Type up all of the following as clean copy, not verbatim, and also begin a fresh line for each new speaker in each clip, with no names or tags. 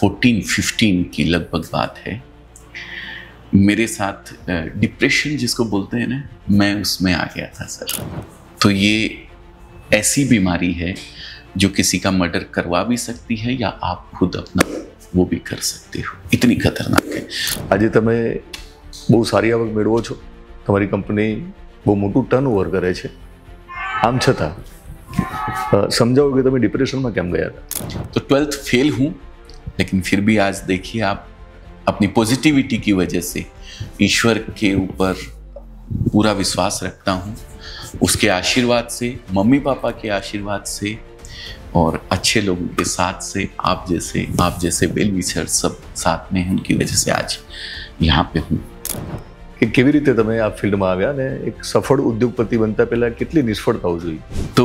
2014-15 की लगभग बात है। मेरे साथ डिप्रेशन जिसको बोलते हैं ना, मैं उसमें आ गया था सर। तो ये ऐसी बीमारी है जो किसी का मर्डर करवा भी सकती है या आप खुद अपना वो भी कर सकते हो, इतनी खतरनाक है।
આજે તમે બહુ સારી આવક મેળવો છો, તમારી કંપની બહુ મોટું ટર્નઓવર કરે છે, આમ છતાં સમજાવો કે તમે ડિપ્રેશનમાં કેમ ગયા હતા?
तो 12th फेल हूँ, लेकिन फिर भी आज देखिए आप, अपनी पॉजिटिविटी की वजह से ईश्वर के ऊपर पूरा विश्वास रखता हूँ, उसके आशीर्वाद से, मम्मी पापा के आशीर्वाद से और अच्छे लोगों के साथ से, आप जैसे वेल विशर सब साथ में हैं, उनकी वजह से आज यहाँ पे हूँ।
કે કેવી રીતે તમે આ ફિલ્ડમાં આવ્યા ને એક સફળ ઉદ્યોગપતિ બનતા પહેલા કેટલી નિષ્ફળતાઓ જોઈ?
तो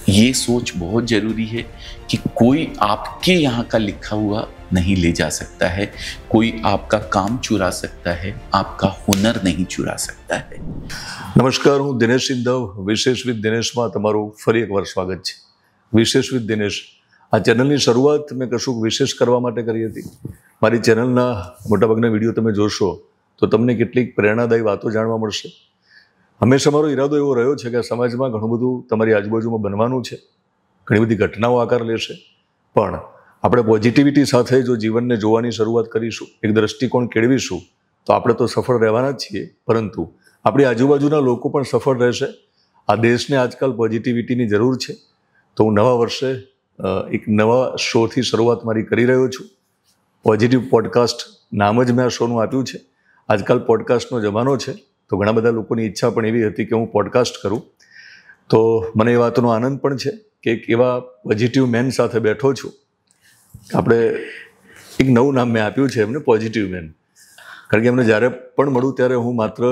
ये सोच बहुत जरूरी है कि कोई आपके यहाँ का लिखा हुआ नहीं ले जा सकता है, कोई आपका काम चुरा सकता है, आपका हुनर नहीं चुरा सकता है।
નમસ્કાર, હું દિનેશ સિંધવ, વિશેષ વિથ દિનેશમાં તમારું ફરી એકવાર સ્વાગત છે। વિશેષ વિથ દિનેશ આ ચેનલની શરૂઆત મેં કશુંક વિશેષ કરવા માટે કરી હતી। મારી ચેનલના મોટાભાગના વિડીયો તમે જોશો તો તમને કેટલીક પ્રેરણાદાયી વાતો જાણવા મળશે। હંમેશા મારો ઈરાદો એવો રહ્યો છે કે સમાજમાં ઘણું બધું તમારી આજુબાજુમાં બનવાનું છે, ઘણી બધી ઘટનાઓ આકાર લેશે, પણ આપણે પોઝિટિવિટી સાથે જો જીવનને જોવાની શરૂઆત કરીશું, એક દૃષ્ટિકોણ કેળવીશું, તો આપણે તો સફળ રહેવાના જ છીએ, પરંતુ આપણી આજુબાજુના લોકો પણ સફળ રહેશે। આ દેશને આજકાલ પોઝિટિવિટીની જરૂર છે। તો હું નવા વર્ષે એક નવા શોથી શરૂઆત મારી કરી રહ્યો છું। પોઝિટિવ પોડકાસ્ટ નામ જ મેં આ શોનું આપ્યું છે। આજકાલ પોડકાસ્ટનો જમાનો છે, તો ઘણા બધા લોકોની ઈચ્છા પણ એવી હતી કે હું પોડકાસ્ટ કરું। તો મને એ વાતનો આનંદ પણ છે કે એક એવા પોઝિટિવ મેન સાથે બેઠો છું। આપણે એક નવું નામ મેં આપ્યું છે એમને, પોઝિટિવ મેન, કારણ કે એમને જ્યારે પણ મળું ત્યારે હું માત્ર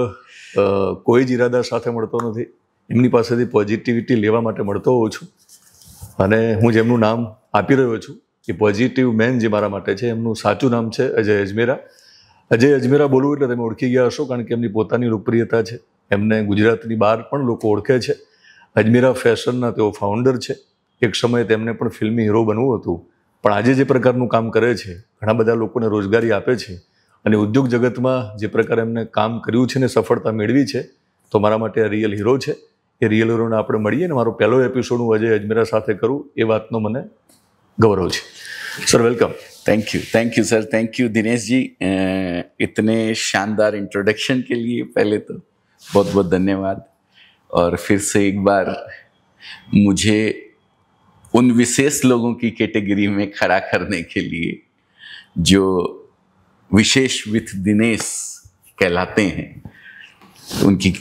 કોઈ જ ઈરાદા સાથે મળતો નથી, એમની પાસેથી પોઝિટિવિટી લેવા માટે મળતો હોઉં છું। અને હું જેમનું નામ આપી રહ્યો છું એ પોઝિટિવ મેન જે મારા માટે છે, એમનું સાચું નામ છે અજય અજમેરા। અજય અજમેરા બોલવું એટલે તમે ઓળખી ગયા હશો, કારણ કે એમની પોતાની લોકપ્રિયતા છે, એમને ગુજરાતની બહાર પણ લોકો ઓળખે છે। અજમેરા ફેશનના તેઓ ફાઉન્ડર છે। એક સમયે તેમને પણ ફિલ્મી હીરો બનવું હતું, પણ આજે જે પ્રકારનું કામ કરે છે, ઘણા બધા લોકોને રોજગારી આપે છે અને ઉદ્યોગ જગતમાં જે પ્રકારે એમને કામ કર્યું છે ને સફળતા મેળવી છે, તો મારા માટે આ રિયલ હીરો છે। એ રિયલ હીરોને આપણે મળીએ ને મારો પહેલો એપિસોડ હું અજય અજમેરા સાથે કરું, એ વાતનો મને ગૌરવ છે। Sir, welcome.
Thank you sir, thank you Dinesh ji, इतने शानदार इंट्रोडक्शन के लिए पहले तो बहुत बहुत धन्यवाद। और फिर से एक बार मुझे उन विशेष लोगों की कैटेगरी में खड़ा करने के लिए जो विशेष विथ दिनेश कहलाते हैं, तो उनकी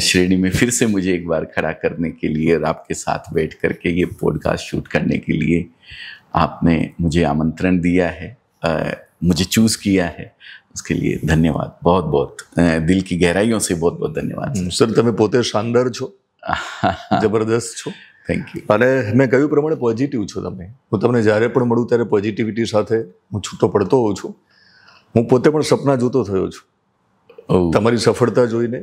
श्रेणी में फिर से मुझे एक बार खड़ा करने के लिए और आपके साथ बैठ करके ये पॉडकास्ट शूट करने के लिए आपने मुझे आमंत्रण दिया है, मुझे चूज़ किया है, उसके लिए धन्यवाद, बहुत बहुत दिल की गहराइयों से बहुत बहुत धन्यवाद।
સર, તમે પોતે શાનદાર છો, જબરદસ્ત છો।
Thank you.
અને મેં કહ્યું પ્રમાણે પોઝિટિવ છો તમે। હું તમને જ્યારે પણ મળું ત્યારે પોઝિટિવિટી સાથે હું છૂટો પડતો હોઉં છું। હું પોતે પણ સપના જોતો થયો છું। તમારી સફળતા જોઈને,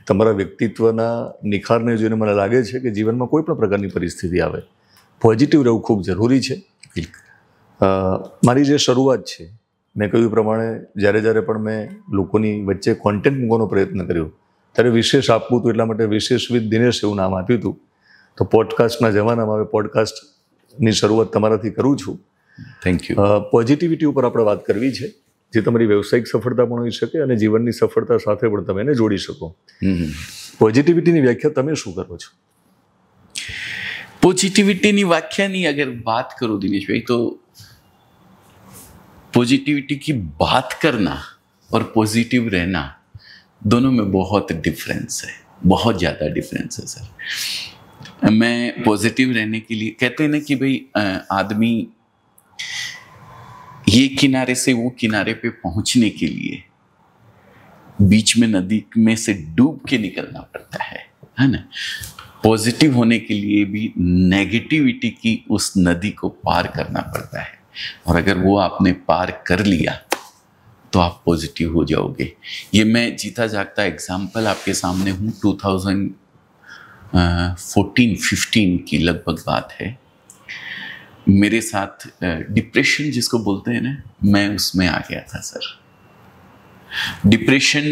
તમારા વ્યક્તિત્વના નિખારને જોઈને મને લાગે છે કે જીવનમાં કોઈ પણ પ્રકારની પરિસ્થિતિ આવે, પોઝિટિવ રહેવું ખૂબ જરૂરી છે। મારી જે શરૂઆત છે, મેં કહ્યું પ્રમાણે જ્યારે પણ મેં લોકોની વચ્ચે કોન્ટેન્ટ મૂકવાનો પ્રયત્ન કર્યો ત્યારે વિશેષ આપવું હતું, એટલા માટે વિશેષ વિથ દિનેશ એવું નામ આપ્યું હતું। તો પોડકાસ્ટના જમાનામાં હવે પોડકાસ્ટની શરૂઆત તમારાથી કરું છું।
Thank you.
પોઝિટિવિટી ઉપર આપણે વાત કરવી છે, જે તમારી વ્યવસાયિક સફળતા પણ હોઈ શકે અને જીવનની સફળતા સાથે પણ તમે એને જોડી શકો। પોઝિટિવિટીની વ્યાખ્યા તમે શું કરો છો?
पॉजिटिविटी की व्याख्या नहीं, अगर बात करो दिनेश भाई, तो पॉजिटिविटी की बात करना और पॉजिटिव रहना दोनों में बहुत डिफरेंस है, बहुत ज़्यादा डिफरेंस है सर। मैं पॉजिटिव रहने के लिए, कहते हैं ना कि भाई आदमी ये किनारे से वो किनारे पे पहुंचने के लिए बीच में नदी में से डूब के निकलना पड़ता है ना। पॉजिटिव होने के लिए भी नेगेटिविटी की उस नदी को पार करना पड़ता है, और अगर वो आपने पार कर लिया तो आप पॉजिटिव हो जाओगे। ये मैं जीता जागता एग्जाम्पल आपके सामने हूँ। 2014-15 की लगभग बात है। मेरे साथ डिप्रेशन जिसको बोलते हैं ना, मैं उसमें आ गया था सर। डिप्रेशन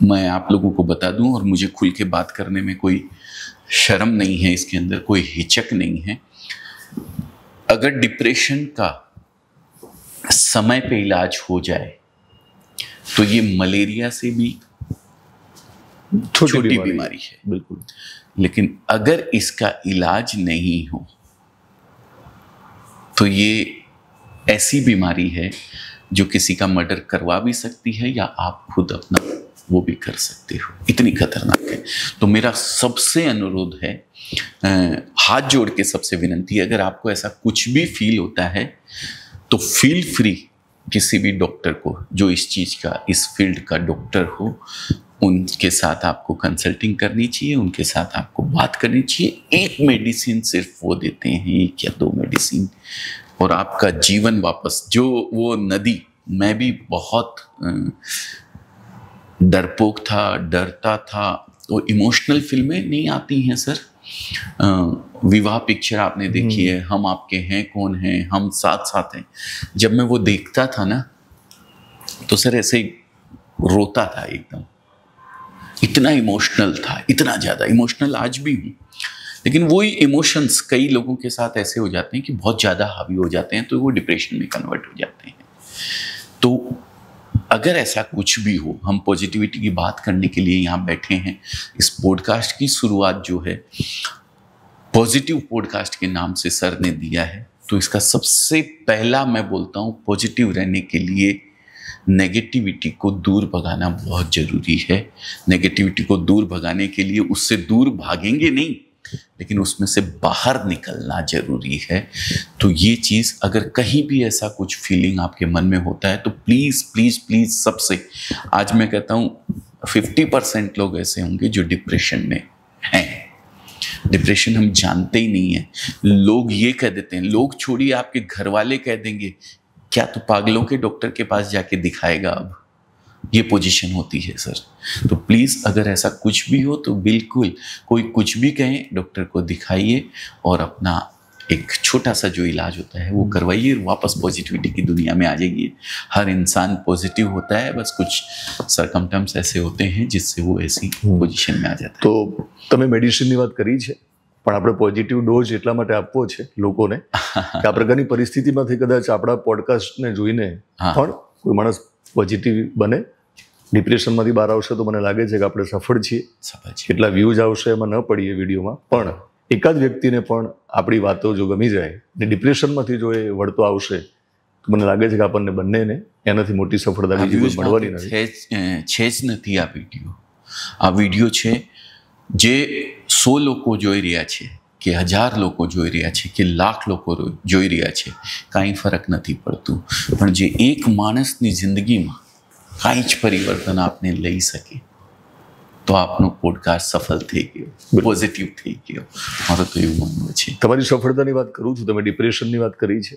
मैं आप लोगों को बता दूं, और मुझे खुल के बात करने में कोई शर्म नहीं है, इसके अंदर कोई हिचक नहीं है। अगर डिप्रेशन का समय पे इलाज हो जाए तो ये मलेरिया से भी छोटी बीमारी है,
बिल्कुल।
लेकिन अगर इसका इलाज नहीं हो तो ये ऐसी बीमारी है जो किसी का मर्डर करवा भी सकती है, या आप खुद अपना वो भी कर सकते हो, इतनी खतरनाक है। तो मेरा सबसे अनुरोध है, हाथ जोड़ के सबसे विनती है, अगर आपको ऐसा कुछ भी फील होता है तो फील फ्री किसी भी डॉक्टर को, जो इस चीज़ का, इस फील्ड का डॉक्टर हो, उनके साथ आपको कंसल्टिंग करनी चाहिए, उनके साथ आपको बात करनी चाहिए। एक मेडिसिन सिर्फ वो देते हैं, 1 या 2 मेडिसिन, और आपका जीवन वापस, जो वो नदी, मैं भी बहुत डरपोक था, डरता था। वो इमोशनल फिल्में नहीं आती हैं सर, विवाह पिक्चर आपने देखी है, हम आपके हैं कौन हैं, हम साथ साथ हैं। जब मैं वो देखता था ना तो सर ऐसे रोता था एकदम, इतना इमोशनल था, इतना ज़्यादा इमोशनल आज भी हूँ। लेकिन वही इमोशंस कई लोगों के साथ ऐसे हो जाते हैं कि बहुत ज़्यादा हावी हो जाते हैं, तो वो डिप्रेशन में कन्वर्ट हो जाते हैं। तो अगर ऐसा कुछ भी हो, हम पॉजिटिविटी की बात करने के लिए यहाँ बैठे हैं। इस पॉडकास्ट की शुरुआत जो है पॉजिटिव पॉडकास्ट के नाम से सर ने दिया है, तो इसका सबसे पहला मैं बोलता हूँ, पॉजिटिव रहने के लिए नेगेटिविटी को दूर भगाना बहुत ज़रूरी है। नेगेटिविटी को दूर भगाने के लिए उससे दूर भागेंगे नहीं, लेकिन उसमें से बाहर निकलना जरूरी है। तो ये चीज़, अगर कहीं भी ऐसा कुछ फीलिंग आपके मन में होता है तो प्लीज़ प्लीज़ प्लीज़ सबसे, आज मैं कहता हूँ 50% लोग ऐसे होंगे जो डिप्रेशन में हैं। डिप्रेशन हम जानते ही नहीं है। लोग ये कह देते हैं, लोग छोड़िए, आपके घर वाले कह देंगे क्या तो पागलों के डॉक्टर के पास जाके दिखाएगा। अब ये पोजीशन होती है सर। तो प्लीज़ अगर ऐसा कुछ भी हो तो बिल्कुल, कोई कुछ भी कहे, डॉक्टर को दिखाइए और अपना एक छोटा सा जो इलाज होता है वो करवाइए, वापस पॉजिटिविटी की दुनिया में आ जाइए। हर इंसान पॉजिटिव होता है, बस कुछ सरकमस्टेंस ऐसे होते हैं जिससे वो ऐसी पोजीशन में आ जाता है।
तो તમે મેડિસિનની વાત કરી છે, પણ આપણે પોઝિટિવ ડોઝ એટલા માટે આપવો છે લોકોને કે આ પ્રકારની પરિસ્થિતિમાંથી કદાચ આપણા પોડકાસ્ટને જોઈને પણ કોઈ માણસ પોઝિટિવ બને, ડિપ્રેશનમાંથી બહાર આવશે તો મને લાગે છે કે આપણે સફળ છીએ। કેટલા વ્યૂઝ આવશે એમાં ન પડીએ વિડીયોમાં, પણ એકાદ વ્યક્તિને પણ આપણી વાતો જો ગમી જાય ને ડિપ્રેશનમાંથી જો એ વળતો આવશે તો મને લાગે છે કે આપણને બંનેને એનાથી મોટી સફળતા બીજી કોઈ મળવાની નથી।
છે જ નથી આ વિડીયો। આ વિડીયો છે જે 100 લોકો જોઈ રહ્યા છે કે 1000 લોકો જોઈ રહ્યા છે કે લાખ લોકો જોઈ રહ્યા છે, કાંઈ ફરક નથી પડતું। પણ જે એક માણસની જિંદગીમાં કાંઈ જ પરિવર્તન આપને લઈ શકે તો આપનો પોડકાસ્ટ સફળ થઈ ગયો, પોઝિટિવ થઈ ગયો, મારું તો એવું માનવું છે।
તમારી સફળતાની વાત કરું છું, તમે ડિપ્રેશનની વાત કરી છે,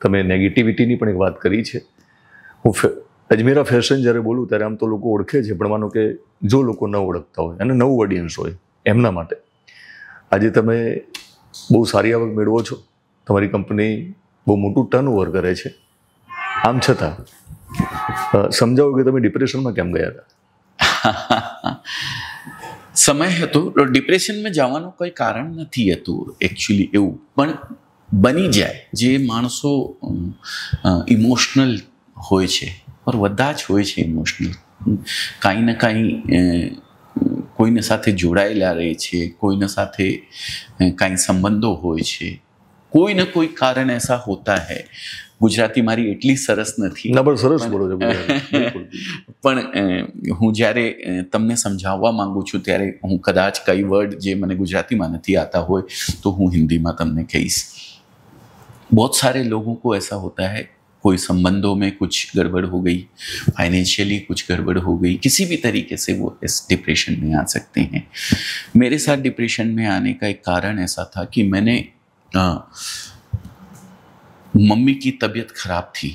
તમે નેગેટિવિટીની પણ એક વાત કરી છે। હું અજમેરા ફેશન જ્યારે બોલું ત્યારે આમ તો લોકો ઓળખે છે, પણ માનો કે જો લોકો ન ઓળખતા હોય અને નવું ઓડિયન્સ હોય એમના માટે આજે તમે બહુ સારી આવક મેળવો છો, તમારી કંપની બહુ મોટું ટર્નઓવર કરે છે, આમ છતાં સમજાવો કે તમે ડિપ્રેશનમાં કેમ ગયા હતા?
સમય હતો, ડિપ્રેશનમાં જવાનું કોઈ કારણ નથી હતું એકચ્યુઅલી એવું, પણ બની જાય જે માણસો ઇમોશનલ હોય છે, और બધા જ હોય છે ઇમોશનલ, કાંઈ ને કાંઈ કોઈને સાથે જોડાયેલા રહે છે, કોઈને સાથે કાંઈ સંબંધો હોય છે, કોઈ ને કોઈ કારણ ऐसा होता है। ગુજરાતી મારી એટલી સરસ નથી,
સરસ બોલો છો,
પણ હું જ્યારે તમને સમજાવવા માંગુ છું ત્યારે હું કદાચ કઈ વર્ડ જે મને ગુજરાતીમાં નથી આતા હોય તો હું હિન્દીમાં તમને કહીશ। बहुत सारे लोगों को ऐसा होता है, कोई संबंधों में कुछ गड़बड़ हो गई, फाइनेंशियली कुछ गड़बड़ हो गई, किसी भी तरीके से वो इस डिप्रेशन में आ सकते हैं। मेरे साथ डिप्रेशन में आने का एक कारण ऐसा था कि मैंने मम्मी की तबीयत खराब थी,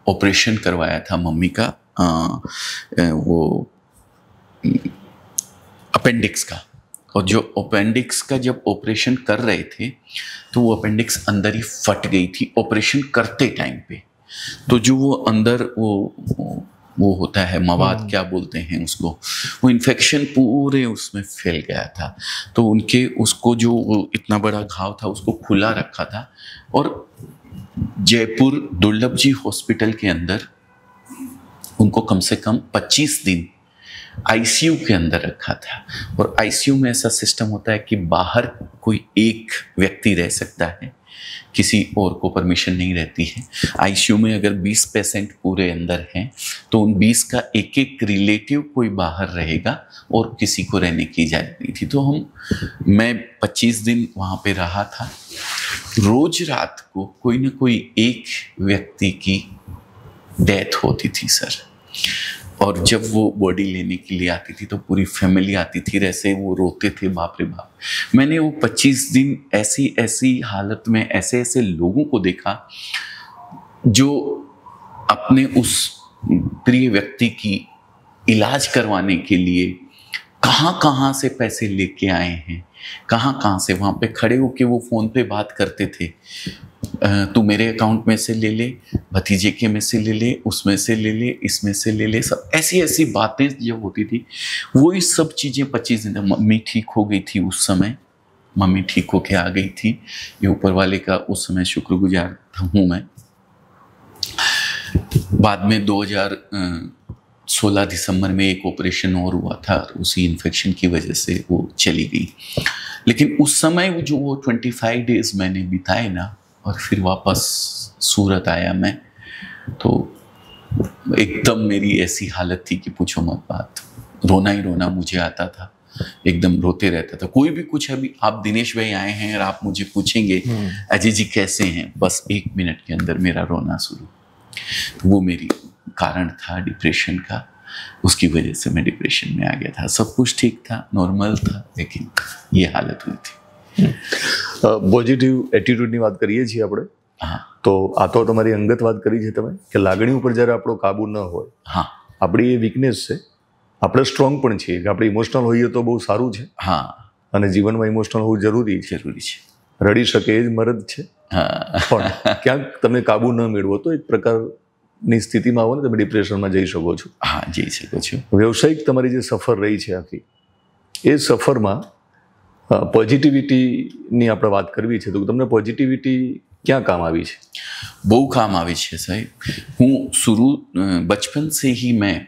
ऑपरेशन करवाया था मम्मी का, वो अपेंडिक्स का, और जो अपेंडिक्स का जब ऑपरेशन कर रहे थे तो वो अपेंडिक्स अंदर ही फट गई थी ऑपरेशन करते टाइम पे। तो जो वो अंदर वो होता है मवाद, क्या बोलते हैं उसको, वो इन्फेक्शन पूरे उसमें फैल गया था। तो उनके उसको जो इतना बड़ा घाव था उसको खुला रखा था और जयपुर दुर्लभ जी हॉस्पिटल के अंदर उनको कम से कम 25 दिन आईसीयू के अंदर रखा था। और आईसीयू में ऐसा सिस्टम होता है कि बाहर कोई एक व्यक्ति रह सकता है, किसी और को परमिशन नहीं रहती है। आईसीयू में अगर 20 पेशेंट पूरे अंदर हैं तो उन 20 का एक एक रिलेटिव कोई बाहर रहेगा और किसी को रहने की इजाज़त नहीं थी। तो मैं 25 दिन वहाँ पे रहा था। रोज रात को कोई ना कोई एक व्यक्ति की डेथ होती थी सर। और जब वो बॉडी लेने के लिए आती थी तो पूरी फैमिली आती थी, ऐसे वो रोते थे, बाप रे बाप। मैंने वो 25 दिन ऐसी ऐसी हालत में ऐसे ऐसे लोगों को देखा जो अपने उस प्रिय व्यक्ति की इलाज करवाने के लिए कहाँ कहाँ से पैसे लेके आए हैं, कहाँ कहाँ से वहाँ पे खड़े होके वो फ़ोन पे बात करते थे, तू मेरे अकाउंट में से ले ले, भतीजे के में से ले ले, उसमें से ले ले, इसमें से ले ले, सब ऐसी ऐसी बातें जब होती थी। वही सब चीज़ें 25 दिन। मम्मी ठीक हो गई थी उस समय, मम्मी ठीक होके आ गई थी, ये ऊपर वाले का उस समय शुक्रगुजार हूँ मैं। बाद में 2016 दिसंबर में एक ऑपरेशन और हुआ था, उसी इन्फेक्शन की वजह से वो चली गई। लेकिन उस समय जो वो 25 डेज मैंने बिताए ना, और फिर वापस सूरत आया मैं, तो एकदम मेरी ऐसी हालत थी कि पूछो मत बात। रोना ही रोना मुझे आता था, एकदम रोते रहता था। कोई भी कुछ, अभी आप दिनेश भाई आए हैं और आप मुझे पूछेंगे अजय जी कैसे हैं, बस 1 मिनट के अंदर मेरा रोना शुरू। तो वो मेरी कारण था डिप्रेशन का, उसकी वजह से मैं डिप्रेशन में आ गया था। सब कुछ ठीक था, नॉर्मल था, लेकिन ये हालत हुई थी।
પોઝિટિવ એટીટ્યુડની વાત કરીએ છીએ આપણે, તો આ તો તમારી અંગત વાત કરી છે તમે કે લાગણી ઉપર જ્યારે આપણો કાબુ ન હોય, આપણી એ વીકનેસ છે, આપણે સ્ટ્રોંગ પણ છીએ કે આપણે ઇમોશનલ હોઈએ તો બહુ સારું છે, અને જીવનમાં ઇમોશનલ હોવું જરૂરી છે। રડી શકે એ જ મરદ છે, પણ ક્યાંક તમે કાબુ ન મેળવો તો એક પ્રકારની સ્થિતિમાં આવો ને તમે ડિપ્રેશનમાં જઈ શકો છો।
જઈ શકો છો।
વ્યવસાયિક તમારી જે સફર રહી છે આખી, એ સફરમાં પોઝિટિવિટીની આપણે વાત કરવી છે, તો તમને પોઝિટિવિટી ક્યાં કામ આવી છે?
બહુ કામ આવી છે સાહેબ। હું बचपन से ही मैं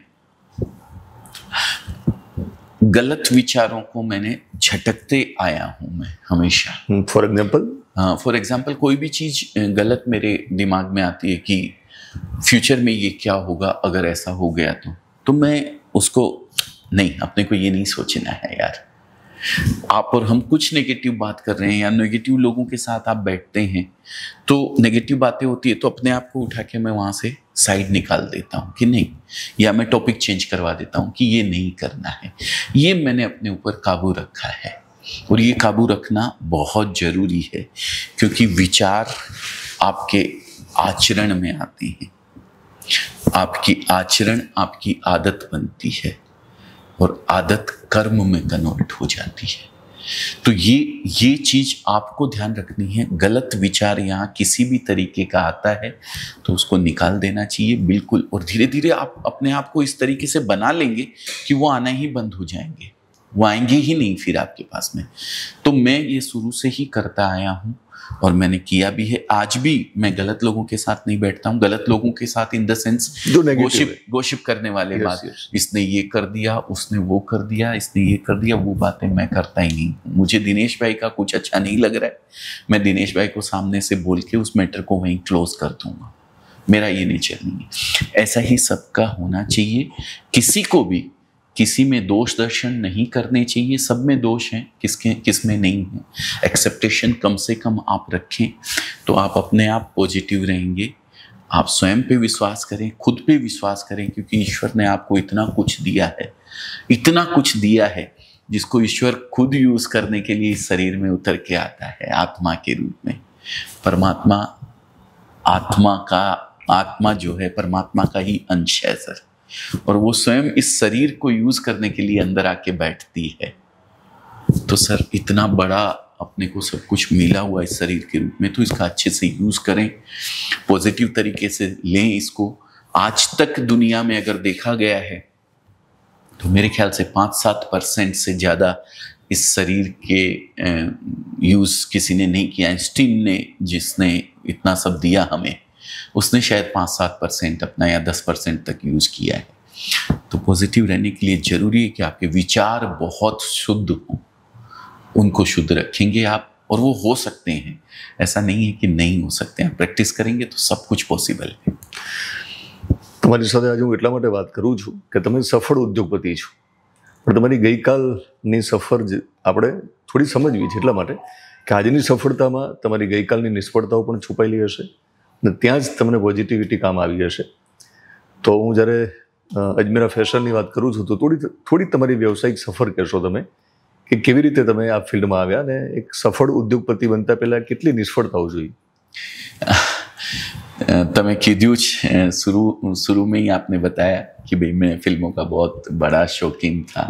गलत विचारों को मैंने झटकते आया हूँ मैं हमेशा। फॉर एग्जाम्पल कोई भी चीज़ गलत मेरे दिमाग में आती है कि फ्यूचर में ये क्या होगा अगर ऐसा हो गया तो मैं उसको नहीं, अपने को ये नहीं सोचना है यार। आप और हम कुछ नेगेटिव बात कर रहे हैं या नेगेटिव लोगों के साथ आप बैठते हैं तो नेगेटिव बातें होती है, तो अपने आप को उठा के मैं वहाँ से साइड निकाल देता हूँ कि नहीं, या मैं टॉपिक चेंज करवा देता हूँ कि ये नहीं करना है। ये मैंने अपने ऊपर काबू रखा है, और ये काबू रखना बहुत ज़रूरी है, क्योंकि विचार आपके आचरण में आते हैं, आपकी आचरण आपकी आदत बनती है, और आदत कर्म में कन्वर्ट हो जाती है। तो ये चीज़ आपको ध्यान रखनी है। गलत विचार यहाँ किसी भी तरीके का आता है तो उसको निकाल देना चाहिए बिल्कुल, और धीरे धीरे आप अपने आप को इस तरीके से बना लेंगे कि वो आना ही बंद हो जाएंगे, वो आएंगे ही नहीं फिर आपके पास में। तो मैं ये शुरू से ही करता आया हूँ और मैंने किया भी है। आज भी मैं गलत लोगों के साथ नहीं बैठता हूँ। गलत लोगों के साथ इन द सेंस गोशिप करने वाले बात, इसने ये कर दिया, उसने वो कर दिया, इसने ये कर दिया, वो बातें मैं करता ही नहीं। मुझे दिनेश भाई का कुछ अच्छा नहीं लग रहा है, मैं दिनेश भाई को सामने से बोल के उस मैटर को वहीं क्लोज कर दूंगा। मेरा ये नेचर नहीं है। ऐसा ही सबका होना चाहिए। किसी को भी किसी में दोष दर्शन नहीं करने चाहिए। सब में दोष हैं, किस में नहीं है। एक्सेप्टेशन कम से कम आप रखें तो आप अपने आप पॉजिटिव रहेंगे। आप स्वयं पे विश्वास करें, खुद पे विश्वास करें, क्योंकि ईश्वर ने आपको इतना कुछ दिया है, इतना कुछ दिया है जिसको ईश्वर खुद यूज करने के लिए इस शरीर में उतर के आता है आत्मा के रूप में। परमात्मा आत्मा जो है परमात्मा का ही अंश है सर, और वो स्वयं इस शरीर को यूज करने के लिए अंदर आके बैठती है। तो सर इतना बड़ा अपने को सब कुछ मिला हुआ इस शरीर के रूप में, तो इसका अच्छे से यूज करें, पॉजिटिव तरीके से लें इसको। आज तक दुनिया में अगर देखा गया है तो मेरे ख्याल से 5-7% से ज़्यादा इस शरीर के यूज़ किसी ने नहीं किया। आइंस्टीन ने, जिसने इतना सब दिया हमें, उसने शायद 5-7% अपना या 10% तक यूज़ किया है। तो पॉजिटिव रहने के लिए ज़रूरी है कि आपके विचार बहुत शुद्ध हों, उनको शुद्ध रखेंगे आप, और वो हो सकते हैं, ऐसा नहीं है कि नहीं हो सकते हैं। प्रैक्टिस करेंगे तो सब कुछ पॉसिबल है।
તમારી સાથે આજે હું એટલા માટે વાત કરું છું કે તમે સફળ ઉદ્યોગપતિ છો, પણ તમારી ગઈકાલની સફર આપણે થોડી સમજવી છે, એટલા માટે કે આજની સફળતામાં તમારી ગઈકાલની નિષ્ફળતાઓ પણ છુપાયેલી હશે અને ત્યાં જ તમને પોઝિટિવિટી કામ આવી હશે. તો હું જ્યારે અજમેરા ફેશનની વાત કરું છું તો થોડી તમારી વ્યવસાયિક સફર કહેશો તમે કે કેવી રીતે તમે આ ફિલ્ડમાં આવ્યા અને એક સફળ ઉદ્યોગપતિ બનતા પહેલાં કેટલી નિષ્ફળતાઓ જોઈ?
तमें कीधुज शुरू में ही आपने बताया कि भाई मैं फिल्मों का बहुत बड़ा शौकीन था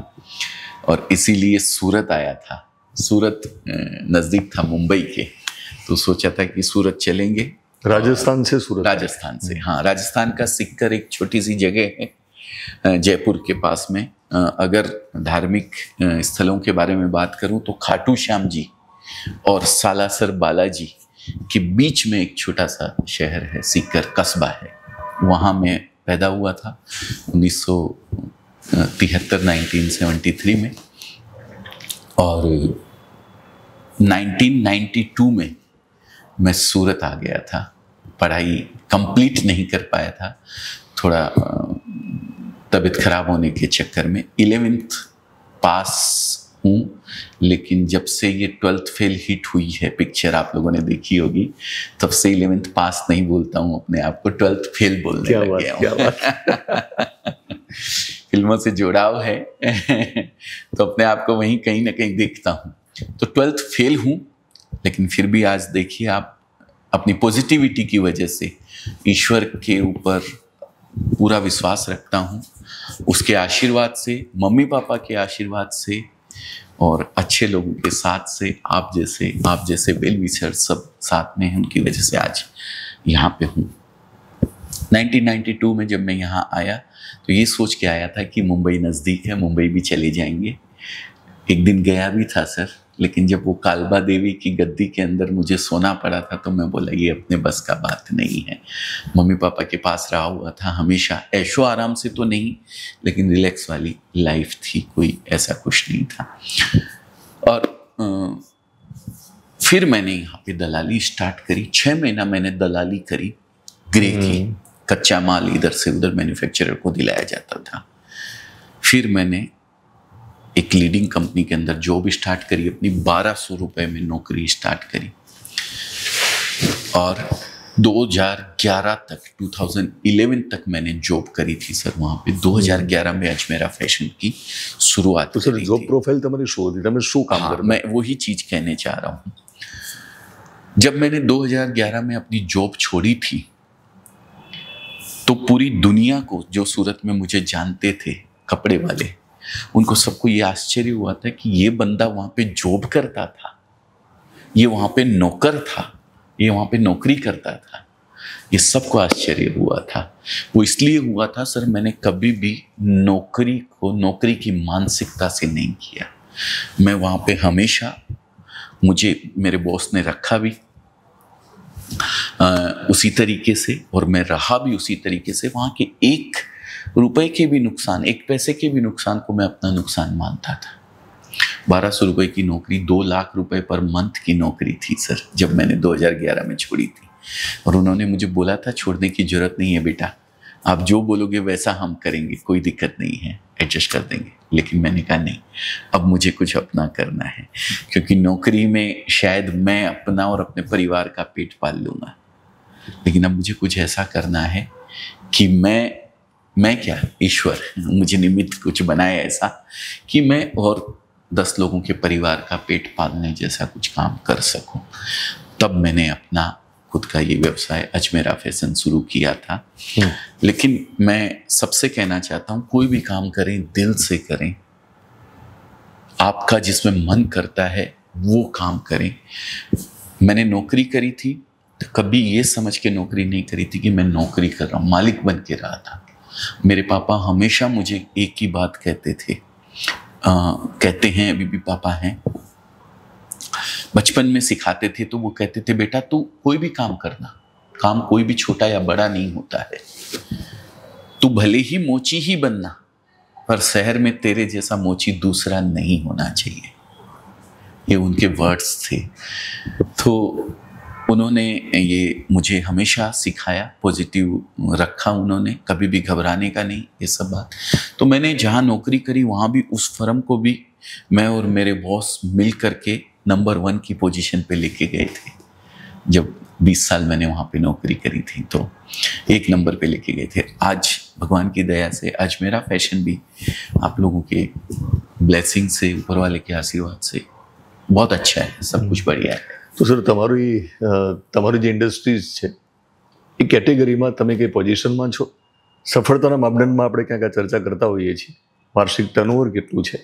और इसीलिए सूरत आया था। सूरत नज़दीक था मुंबई के, तो सोचा था कि सूरत चलेंगे।
राजस्थान से सूरत?
राजस्थान से, हाँ। राजस्थान का सिक्कर एक छोटी सी जगह है जयपुर के पास में। अगर धार्मिक स्थलों के बारे में बात करूं तो खाटू श्याम जी और सालासर बालाजी के बीच में एक छोटा सा शहर है, सीकर कस्बा है। वहाँ मैं पैदा हुआ था 1973 में, और 1992 में मैं सूरत आ गया था। पढ़ाई कंप्लीट नहीं कर पाया था, थोड़ा तबीयत खराब होने के चक्कर में। 11th पास हूँ, लेकिन जब से ये 12th फेल हिट हुई है, पिक्चर आप लोगों ने देखी होगी, तब से 11th पास नहीं बोलता हूँ अपने आप को, 12th फेल बोलने लग गया हूँ। फिल्मों से जुड़ाव है तो अपने आप को वहीं कहीं ना कहीं देखता हूँ। तो 12th फेल हूँ, लेकिन फिर भी आज देखिए आप, अपनी पॉजिटिविटी की वजह से ईश्वर के ऊपर पूरा विश्वास रखता हूँ, उसके आशीर्वाद से, मम्मी पापा के आशीर्वाद से और अच्छे लोगों के साथ से, आप जैसे वेल विशर सब साथ में हैं, उनकी वजह से आज यहाँ पे हूँ। 1992 में जब मैं यहाँ आया तो ये सोच के आया था कि मुंबई नज़दीक है, मुंबई भी चले जाएंगे। एक दिन गया भी था सर, लेकिन जब वो कालबा देवी की गद्दी के अंदर मुझे सोना पड़ा था तो मैं बोला ये अपने बस का बात नहीं है। मम्मी पापा के पास रहा हुआ था हमेशा, ऐशो आराम से तो नहीं, लेकिन रिलैक्स वाली लाइफ थी, कोई ऐसा कुछ नहीं था। और फिर मैंने यहाँ पे दलाली स्टार्ट करी। 6 महीना मैंने दलाली करी ग्रे की, कच्चा माल इधर से उधर मैन्युफैक्चरर को दिलाया जाता था। फिर मैंने एक लीडिंग कंपनी के अंदर जॉब स्टार्ट करी, अपनी 1200 रुपये में नौकरी स्टार्ट करी, और 2011 तक, 2011 तक मैंने जॉब करी थी सर वहाँ पे। 2011 में अजमेरा फैशन की शुरुआत
तो सर जॉब प्रोफाइल तमारी शो थी, તમે શું કામ કરતા?
मैं वही चीज कहने चाह रहा हूँ। जब मैंने 2011 में अपनी जॉब छोड़ी थी तो पूरी दुनिया को, जो सूरत में मुझे जानते थे कपड़े वाले, उनको सबको ये आश्चर्य हुआ था कि ये बंदा वहाँ पे जॉब करता था, ये वहाँ पे नौकर था, ये वहाँ पे नौकरी करता था। ये सबको आश्चर्य हुआ था। वो इसलिए हुआ था सर, मैंने कभी भी नौकरी की मानसिकता से नहीं किया। मैं वहाँ पे हमेशा, मुझे मेरे बॉस ने रखा भी उसी तरीके से, और मैं रहा भी उसी तरीके से। वहाँ के 1 रुपए के भी नुकसान, 1 पैसे के भी नुकसान को मैं अपना नुकसान मानता था। 1200 रुपए की नौकरी 2 लाख रुपए पर मंथ की नौकरी थी सर, जब मैंने 2011 में छोड़ी थी। और उन्होंने मुझे बोला था छोड़ने की जरूरत नहीं है बेटा, आप जो बोलोगे वैसा हम करेंगे, कोई दिक्कत नहीं है, एडजस्ट कर देंगे। लेकिन मैंने कहा नहीं, अब मुझे कुछ अपना करना है, क्योंकि नौकरी में शायद मैं अपना और अपने परिवार का पेट पाल लूँगा, लेकिन अब मुझे कुछ ऐसा करना है कि मैं क्या, ईश्वर मुझे निमित्त कुछ बनाए ऐसा कि मैं और 10 लोगों के परिवार का पेट पालने जैसा कुछ काम कर सकूं। तब मैंने अपना खुद का ये व्यवसाय अजमेरा फैशन शुरू किया था। लेकिन मैं सबसे कहना चाहता हूँ, कोई भी काम करें दिल से करें, आपका जिसमें मन करता है वो काम करें। मैंने नौकरी करी थी तो कभी ये समझ के नौकरी नहीं करी थी कि मैं नौकरी कर रहा हूँ, मालिक बन के रहा था। मेरे पापा हमेशा मुझे एक ही बात कहते थे, कहते हैं, अभी भी पापा हैं, बचपन में सिखाते थे तो वो कहते थे, बेटा तू कोई भी काम करना, काम कोई भी छोटा या बड़ा नहीं होता है, तू भले ही मोची ही बनना पर शहर में तेरे जैसा मोची दूसरा नहीं होना चाहिए। ये उनके वर्ड्स थे। तो उन्होंने ये मुझे हमेशा सिखाया, पॉजिटिव रखा उन्होंने, कभी भी घबराने का नहीं, ये सब बात। तो मैंने जहाँ नौकरी करी वहाँ भी उस फर्म को भी मैं और मेरे बॉस मिल करके नंबर 1 की पोजीशन पे लेके गए थे। जब 20 साल मैंने वहाँ पे नौकरी करी थी तो 1 नंबर पे लेके गए थे। आज भगवान की दया से आज मेरा फैशन भी आप लोगों के ब्लेसिंग से, ऊपर वाले के आशीर्वाद से बहुत अच्छा है, सब कुछ बढ़िया है।
तो सर તમારી જે ઇન્ડસ્ટ્રીઝ છે એ કેટેગરીમાં તમે કઈ પોઝિશનમાં છો? સફળતાના માપદંડમાં આપણે ક્યાંક ચર્ચા કરતા હોઈએ છીએ, વાર્ષિક ટર્નઓવર કેટલું છે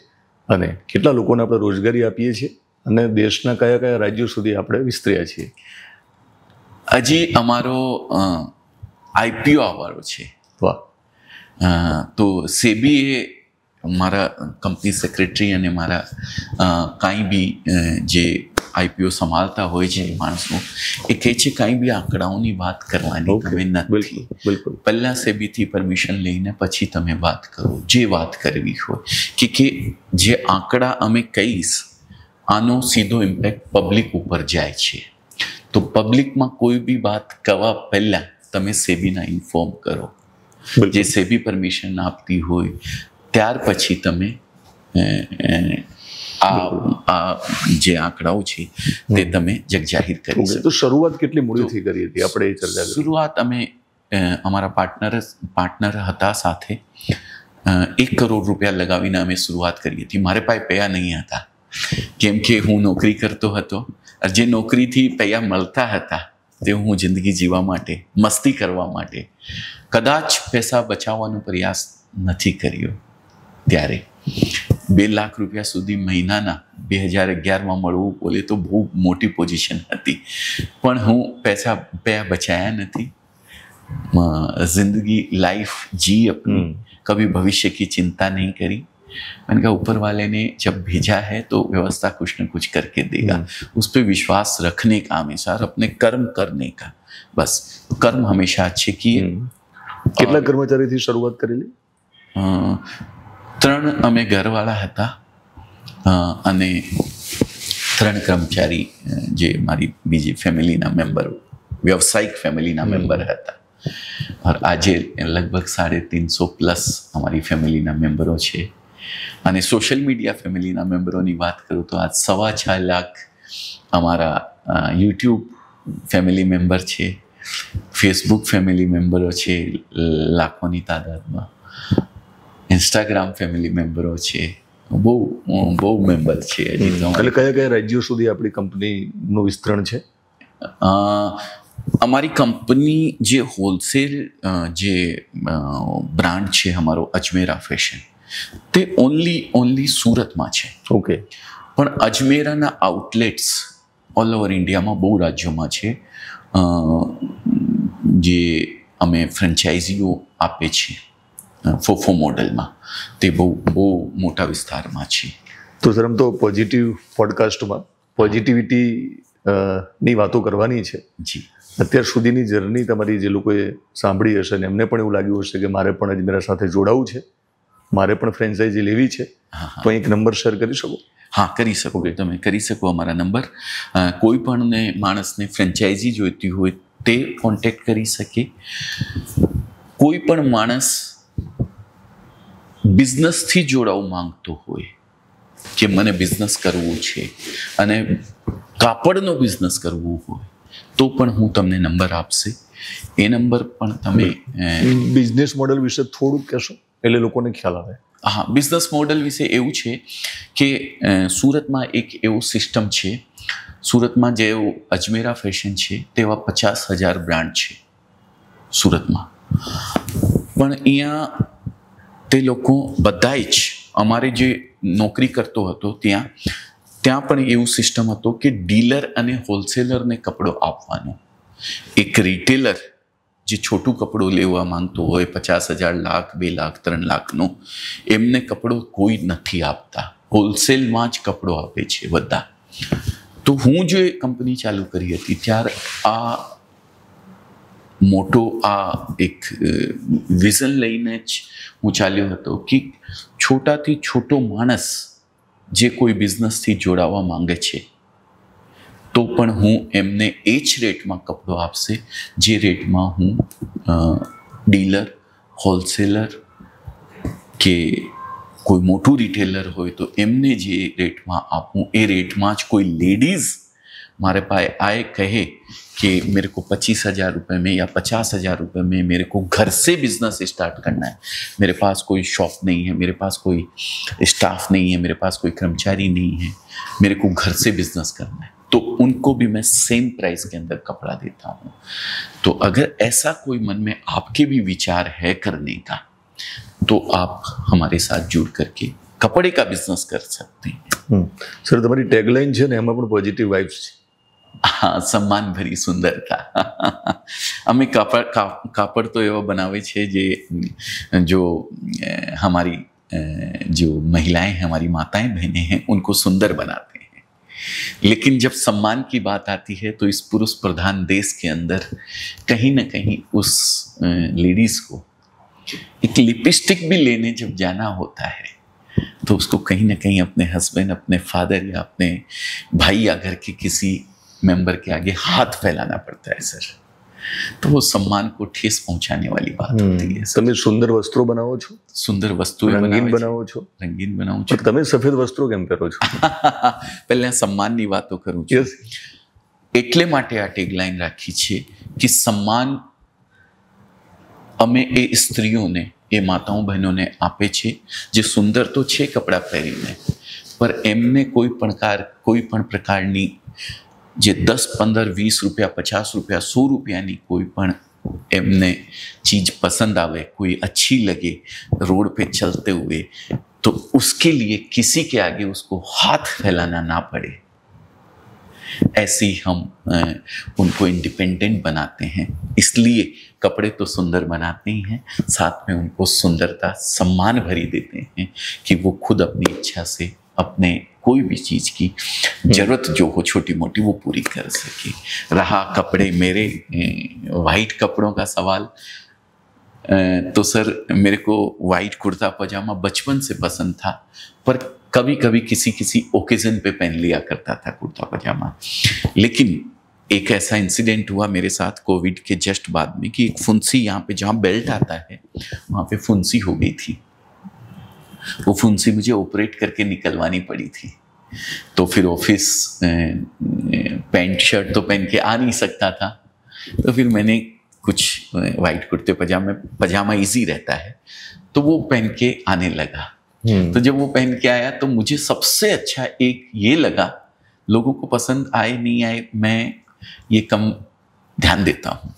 અને કેટલા લોકોને આપણે રોજગારી આપીએ છીએ અને દેશના કયા કયા રાજ્યો સુધી આપણે વિસ્તર્યા છીએ?
હજી અમારો આઈપીઓ આવવાનો છે।
વાહ!
તો સેબીએ મારા કંપની સેક્રેટરી અને મારા કાંઈ બી જે આઈપીઓ સંભાળતા હોય છે માણસો, એ કહે છે કાંઈ બી આંકડાઓની વાત કરવાની તમે નથી, પહેલાં સેબીથી પરમિશન લઈને પછી તમે વાત કરો જે વાત કરવી હોય, કે જે આંકડા અમે કહીશ આનો સીધો ઇમ્પેક્ટ પબ્લિક ઉપર જાય છે। તો પબ્લિકમાં કોઈ બી વાત કહેવા પહેલાં તમે સેબીના ઇન્ફોર્મ કરો, જે સેબી પરમિશન આપતી હોય ત્યાર પછી તમે આ જે આંકડાઓ છે તે તમે જગજાહેર કરી શકો।
તો શરૂઆત કેટલી મૂડીથી કરી હતી આપણે એ ચર્ચા કરી?
શરૂઆત અમે અમારા પાર્ટનર હતા સાથે 1 કરોડ રૂપિયા લગાવીને અમે શરૂઆત કરી હતી। મારે પાસે પૈસા નહીં હતા કેમ કે હું નોકરી કરતો હતો। જે નોકરીથી પૈસા મળતા હતા તે હું જિંદગી જીવવા માટે, મસ્તી કરવા માટે કદાચ પૈસા બચાવવાનો પ્રયાસ નથી કર્યો। ત્યારે 2 લાખ રૂપિયા સુધી મહિનાના 2011માં મળવું બોલે તો બહુ મોટી પોઝિશન હતી, પણ હું પૈસા બચાયા નથી। जिंदगी लाइफ जी अपनी, कभी भविष्य की चिंता नहीं करी। मैंने कहा ऊपर वाले ने जब भेजा है तो व्यवस्था कुछ न कुछ करके देगा, उस पर विश्वास रखने का हमेशा और अपने कर्म करने का, बस कर्म हमेशा अच्छे किए।
કેટલા કર્મચારીથી શરૂઆત કરેલી?
3 અમે ઘરવાળા હતા અને 3 કર્મચારી જે મારી બીજી ફેમિલીના મેમ્બર, વ્યવસાયિક ફેમિલીના મેમ્બર હતા। और आज लगभग 350 प्लस हमारी फैमिलीना मेम्बरों છે। અને સોશિયલ મીડિયા ફેમિલીના મેમ્બરોની વાત કરું તો આજ 6.5 લાખ અમારા યુટ્યુબ ફેમિલી મેમ્બર છે, ફેસબુક ફેમિલી મેમ્બરો છે લાખોની તાદાદમાં, ઇન્સ્ટાગ્રામ ફેમિલી મેમ્બરો છે, બહુ મેમ્બર છે।
એટલે કયા કયા રાજ્યો સુધી આપણી કંપનીનું વિસ્તરણ છે?
અમારી કંપની જે હોલસેલ જે બ્રાન્ડ છે અમારો અજમેરા ફેશન, તે ઓનલી સુરતમાં છે।
ઓકે।
પણ અજમેરાના આઉટલેટ્સ ઓલ ઓવર ઇન્ડિયામાં બહુ રાજ્યોમાં છે, જે અમે ફ્રેન્ચાઇઝીઓ આપે છે ફોફો મોડલમાં, તે બહુ મોટા વિસ્તારમાં છે।
તો સર આમ તો પોઝિટિવ પોડકાસ્ટમાં પોઝિટિવિટી ની વાતો કરવાની છે।
જી,
અત્યાર સુધીની જર્ની તમારી જે લોકોએ સાંભળી હશે ને એમને પણ એવું લાગ્યું હશે કે મારે પણ અજમેરા સાથે જોડાવું છે, મારે પણ ફ્રેન્ચાઇઝી લેવી છે, તો એક નંબર શેર કરી શકો?
હા, કરી શકો, તમે કરી શકો। અમારા નંબર કોઈ પણ માણસને ફ્રેન્ચાઇઝી જોઈતી હોય તે કોન્ટેક્ટ કરી શકે। કોઈ પણ માણસ બિઝનેસથી જોડાવું માંગતો હોય કે મને બિઝનેસ કરવું છે અને કાપડનો બિઝનેસ કરવું હોય તો પણ હું તમને નંબર આપશે। એ નંબર પણ તમે
બિઝનેસ મોડલ વિશે થોડુંક કહેશો એટલે લોકોને ખ્યાલ આવે?
હા, બિઝનેસ મોડલ વિશે એવું છે કે સુરતમાં એક એવો સિસ્ટમ છે, સુરતમાં જેવું અજમેરા ફેશન છે તેવા 50,000 બ્રાન્ડ છે સુરતમાં, પણ અહીંયા તે લોકો બધાય જ અમારે જે નોકરી કરતો હતો ત્યાં પણ એવું સિસ્ટમ હતો કે ડીલર અને હોલસેલરને કપડો આપવાનો. એક રિટેલર જે છોટું કપડું લેવા માંગતો હોય 50,000, લાખ, 2 લાખ, 3 લાખનો, એમને કપડો કોઈ નથી આપતા. હોલસેલમાં જ કપડો આપે છે બધા. તો હું જો એ કંપની ચાલુ કરી હતી ત્યારે આ મોટો એક વિઝન લઈને જ હું ચાલ્યો હતો કે છોટાથી છોટો માણસ જે કોઈ બિઝનેસથી જોડાવા માંગે છે તો પણ હું એમને એ જ રેટમાં કપડો આપશે જે રેટમાં હું ડીલર, હોલસેલર કે કોઈ મોટું રિટેલર હોય તો એમને જે રેટમાં આપું એ રેટમાં જ કોઈ લેडीज मारे पास आए कहे कि मेरे को 25,000 रुपये में या 50,000 रुपये में मेरे को घर से बिजनेस स्टार्ट करना है, मेरे पास कोई शॉप नहीं है, मेरे पास कोई स्टाफ नहीं है, मेरे पास कोई कर्मचारी नहीं है, मेरे को घर से बिजनेस करना है, तो उनको भी मैं सेम प्राइस के अंदर कपड़ा देता हूँ. तो अगर ऐसा कोई मन में आपके भी विचार है करने का तो आप हमारे साथ जुड़ करके कपड़े का बिजनेस कर सकते हैं.
सर તમારી ટેગલાઇન છે ને એમાં પણ પોઝિટિવ વાઇબ્સ છે.
हाँ, सम्मान भरी सुंदरता. हमें कापड़ तो एवं बनावे छे जो हमारी जो महिलाएं हैं, हमारी माताएं बहनें हैं, उनको सुंदर बनाते हैं. लेकिन जब सम्मान की बात आती है तो इस पुरुष प्रधान देश के अंदर कहीं ना कहीं उस लेडीज को एक लिपस्टिक भी लेने जब जाना होता है तो उसको कहीं ना कहीं अपने हस्बैंड, अपने फादर या अपने भाई या घर के किसी मेंबर के आगे हाथ फैलाना पड़ता है सर. तो वो सम्मान को ठेस पहुंचाने वाली बात होती है.
તમે સુંદર વસ્ત્રો બનાવો છો,
સુંદર વસ્તુઓ
રંગીન બનાવો છો,
રંગીન બનાવું છું.
તમે સફેદ વસ્ત્રો કેમ પહેરો છો?
પહેલા સન્માનની વાતો કરું છું. એટલે માટે આ ટેગલાઇન રાખી છે કે સન્માન અમે એ સ્ત્રીઓને, એ માતાઓ બહેનોને આપે છે જે સુંદર તો છે કપડાં પહેરીને, પર એમને કોઈ પણ પ્રકારની જે 10, 15, 20 रुपया, 50 रुपया, 100 रुपयाની કોઈ પણ એમને चीज़ पसंद आवे, कोई अच्छी लगे रोड पे चलते हुए, तो उसके लिए किसी के आगे उसको हाथ फैलाना ना पड़े, ऐसे ही हम उनको इंडिपेंडेंट बनाते हैं. इसलिए कपड़े तो सुंदर बनाते ही हैं, साथ में उनको सुंदरता, सम्मान भरी देते हैं कि वो खुद अपनी इच्छा से अपने कोई भी चीज़ की जरूरत जो हो छोटी मोटी वो पूरी कर सके. रहा कपड़े मेरे वाइट कपड़ों का सवाल, तो सर मेरे को वाइट कुर्ता पजामा बचपन से पसंद था, पर कभी कभी किसी ओकेजन पे पहन लिया करता था कुर्ता पजामा. लेकिन एक ऐसा इंसिडेंट हुआ मेरे साथ कोविड के जस्ट बाद में कि एक फुंसी यहाँ पे जहाँ बेल्ट आता है वहाँ पे फुंसी हो गई थी. वो फुंसी मुझे ऑपरेट करके निकलवानी पड़ी थी. तो फिर ऑफिस पैंट शर्ट तो पहन के आ नहीं सकता था, तो फिर मैंने कुछ वाइट कुर्ते पजामा इजी रहता है तो वो पहन के आने लगा. तो जब वो पहन के आया तो मुझे सबसे अच्छा एक ये लगा, लोगों को पसंद आए नहीं आए मैं ये कम ध्यान देता हूँ,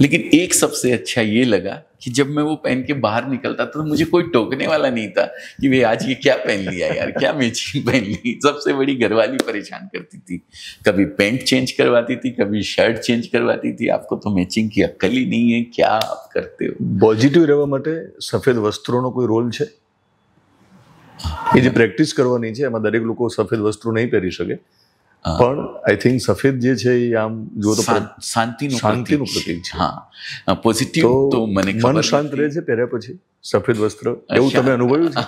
लेकिन एक सबसे अच्छा ये लगा कि जब मैं वो पहन के बाहर निकलता था तो मुझे कोई टोकने वाला नहीं था कि वे आज ये क्या पहन लिया यार, क्या मैचिंग पहन ली. सबसे बड़ी घरवाली परेशान करती थी, कभी पैंट चेंज करवाती थी, कभी शर्ट चेंज करवाती थी. आपको तो मैचिंग की अक्ल ही नहीं है, क्या आप करते हो?
પોઝિટિવ રહેવા માટે સફેદ વસ્ત્રોનો કોઈ રોલ છે? એ જે પ્રેક્ટિસ કરવાની છે એમાં દરેક લોકો સફેદ વસ્ત્રો નહીં પહેરી શકે, પણ આઈ થિંક સફેદ જે છે એ આમ જો તો શાંતિનું પ્રતીક છે.
હા, પોઝિટિવ તો મને
મન શાંત રહે છે પહેર્યા પછી સફેદ વસ્ત્ર, એવું તમે અનુભવ્યું છે?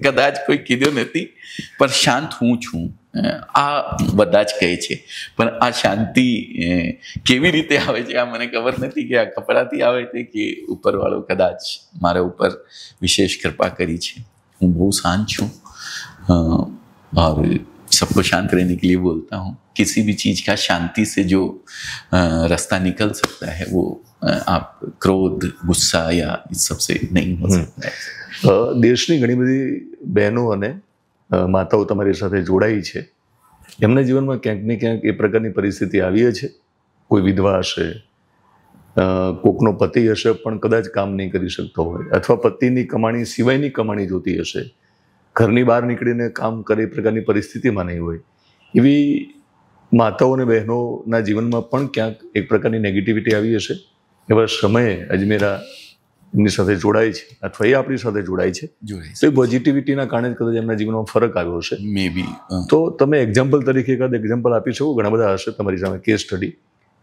કદાચ કોઈ કીધું નથી, પણ શાંત હું છું આ બધા જ કહે છે, પણ આ શાંતિ કેવી રીતે આવે છે આ મને ખબર નથી કે આ કપડાથી આવે છે કે ઉપરવાળો કદાચ મારા ઉપર વિશેષ કૃપા કરી છે. હું બહુ શાંત છું और सबको शांत रहने के लिए बोलता हूँ. किसी भी चीज़ का शांति से जो रास्ता निकल सकता है वो आप क्रोध, गुस्सा या इस सब से नहीं हो सकता है.
દેશની ઘણી બધી બહેનો અને માતાઓ તમારી સાથે જોડાઈ છે, એમના જીવનમાં ક્યાંક ને ક્યાંક એ પ્રકારની પરિસ્થિતિ આવી છે. કોઈ વિધવા હશે, કોકનો પતિ હશે પણ કદાચ કામ નહીં કરી શકતો હોય, અથવા પતિની કમાણી સિવાયની કમાણી જોતી હશે, ઘરની બહાર નીકળીને કામ કરે એ પ્રકારની પરિસ્થિતિમાં નહીં હોય, એવી માતાઓ અને બહેનોના જીવનમાં પણ ક્યાંક એક પ્રકારની નેગેટિવિટી આવી હશે. એવા સમયે અજમેરા એમની સાથે જોડાય છે અથવા એ આપણી સાથે જોડાય છે, તો એ પોઝિટિવિટીના કારણે જ કદાચ એમના જીવનમાં ફરક આવ્યો હશે.
મે બી.
તો તમે એક્ઝામ્પલ તરીકે એકાદ એક્ઝામ્પલ આપી શકો? ઘણા બધા હશે તમારી સામે કેસ સ્ટડી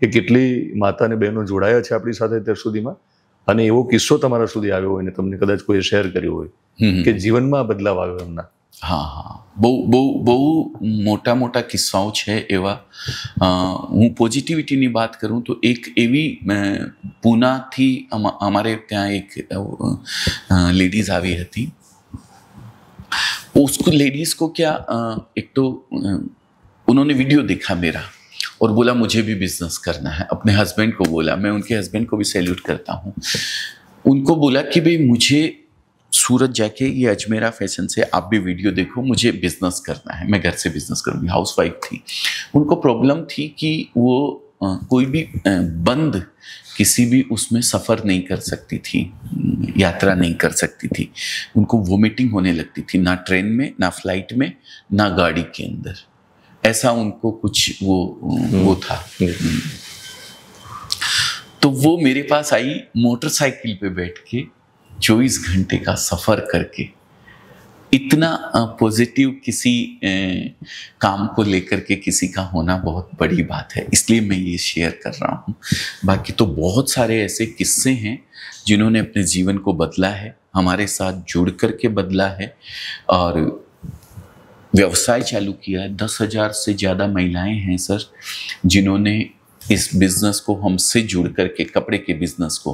કે કેટલી માતા અને બહેનો જોડાયા છે આપણી સાથે અત્યાર સુધીમાં, અને એવો કિસ્સો તમારા સુધી આવ્યો હોય ને તમને કદાચ કોઈ શેર કર્યો હોય કે જીવનમાં બદલાવ આવ્યો એમના.
હા હા, બહુ મોટા મોટા કિસ્સાઓ છે એવા. હું પોઝિટિવિટીની વાત કરું તો એક એવી પૂનાથી અમારે ત્યાં એક લેडीज આવી હતી. उसको लेडीज को क्या एक तो उन्होंने वीडियो देखा मेरा और बोला मुझे भी बिजनेस करना है. अपने हस्बैंड को बोला, मैं उनके हस्बैंड को भी सैल्यूट करता हूँ. उनको बोला कि भाई मुझे सूरत जाके ये अजमेरा फैशन से आप भी वीडियो देखो, मुझे बिजनेस करना है, मैं घर से बिजनेस करूँगी. हाउस वाइफ थी. उनको प्रॉब्लम थी कि वो कोई भी बंद किसी भी उसमें सफ़र नहीं कर सकती थी, यात्रा नहीं कर सकती थी. उनको वोमिटिंग होने लगती थी, ना ट्रेन में, ना फ्लाइट में, ना गाड़ी के अंदर. ऐसा उनको कुछ वो था. तो वो मेरे पास आई मोटरसाइकिल पे बैठ के 24 घंटे का सफ़र करके. इतना पॉजिटिव किसी काम को लेकर के किसी का होना बहुत बड़ी बात है, इसलिए मैं ये शेयर कर रहा हूँ. बाकी तो बहुत सारे ऐसे किस्से हैं जिन्होंने अपने जीवन को बदला है, हमारे साथ जुड़ कर के बदला है और व्यवसाय चालू किया है. 10,000 से ज़्यादा महिलाएं हैं सर जिन्होंने इस बिज़नेस को हमसे जुड़ करके कपड़े के बिज़नेस को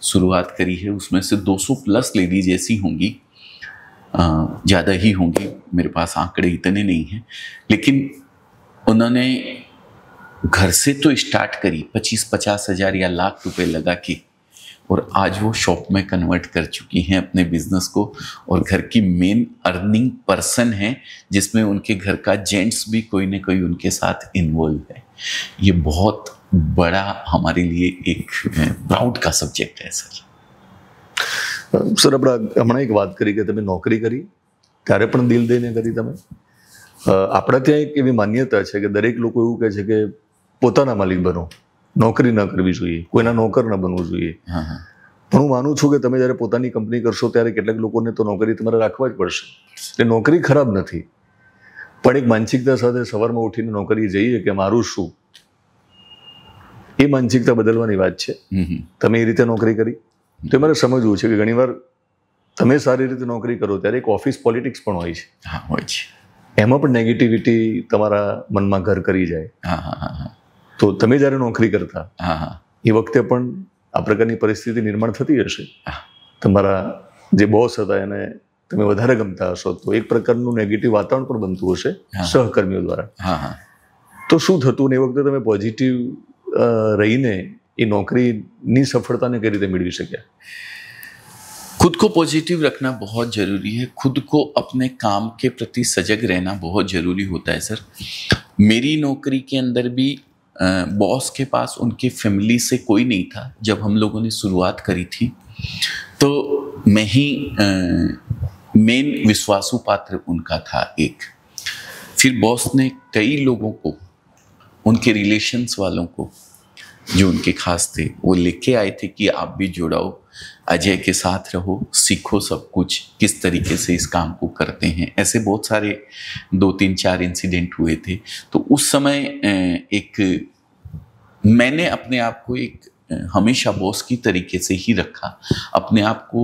शुरुआत करी है. उसमें से 200 प्लस लेडीज ऐसी होंगी, ज़्यादा ही होंगी, मेरे पास आंकड़े इतने नहीं हैं, लेकिन उन्होंने घर से तो स्टार्ट करी 25-50 हज़ार या लाख रुपए लगा के, और आज वो शॉप में कन्वर्ट कर चुकी हैं अपने बिजनेस को और घर की मेन अर्निंग पर्सन है, जिसमें उनके घर का जेंट्स भी कोई ना कोई उनके साथ इन्वॉल्व है. ये बहुत बड़ा हमारे लिए एक प्राउड का सब्जेक्ट है सर.
સર, આપણે હમણાં એક વાત કરી કે તમે નોકરી કરી ત્યારે પણ દિલ દઈને કરી. તમે આપણા ત્યાં એક એવી માન્યતા છે કે દરેક લોકો એવું કહે છે કે પોતાના માલિક બનો, નોકરી ન કરવી જોઈએ, કોઈના નોકર ન બનવું જોઈએ. પણ હું માનું છું કે તમે જ્યારે પોતાની કંપની કરશો ત્યારે કેટલાક લોકોને તો નોકરી તમારે રાખવા જ પડશે. એટલે નોકરી ખરાબ નથી, પણ એક માનસિકતા સાથે સવારમાં ઉઠીને નોકરી જઈએ કે મારું શું, એ માનસિકતા બદલવાની વાત છે. તમે એ રીતે નોકરી કરી તો મારે સમજવું છે કે ઘણીવાર તમે સારી રીતે નોકરી કરો ત્યારે એક ઓફિસ પોલિટિક્સ પણ હોય છે.
હા, હોય છે.
એમાં પણ નેગેટિવિટી તમારા મનમાં ઘર કરી જાય. તો તમે જ્યારે નોકરી કરતા એ વખતે પણ આ પ્રકારની પરિસ્થિતિ નિર્માણ થતી હશે. તમારા જે બોસ હતા એને તમે વધારે ગમતા હશો તો એક પ્રકારનું નેગેટિવ વાતાવરણ પણ બનતું હશે સહકર્મીઓ દ્વારા. તો શું થતું ને એ વખતે તમે પોઝિટિવ રહીને ये नौकरी सफलता ने कई रीते मिलवी सके?
खुद को पॉजिटिव रखना बहुत ज़रूरी है. खुद को अपने काम के प्रति सजग रहना बहुत ज़रूरी होता है सर. मेरी नौकरी के अंदर भी बॉस के पास उनके फैमिली से कोई नहीं था. जब हम लोगों ने शुरुआत करी थी तो मैं ही मेन विश्वासु पात्र उनका था एक. फिर बॉस ने कई लोगों को, उनके रिलेशंस वालों को जो उनके खास थे, वो लेके आए थे कि आप भी जुड़ाओ, अजय के साथ रहो, सीखो सब कुछ, किस तरीके से इस काम को करते हैं. ऐसे बहुत सारे 2-3-4 इंसिडेंट हुए थे. तो उस समय एक मैंने अपने आप को एक हमेशा बॉस की तरीके से ही रखा, अपने आप को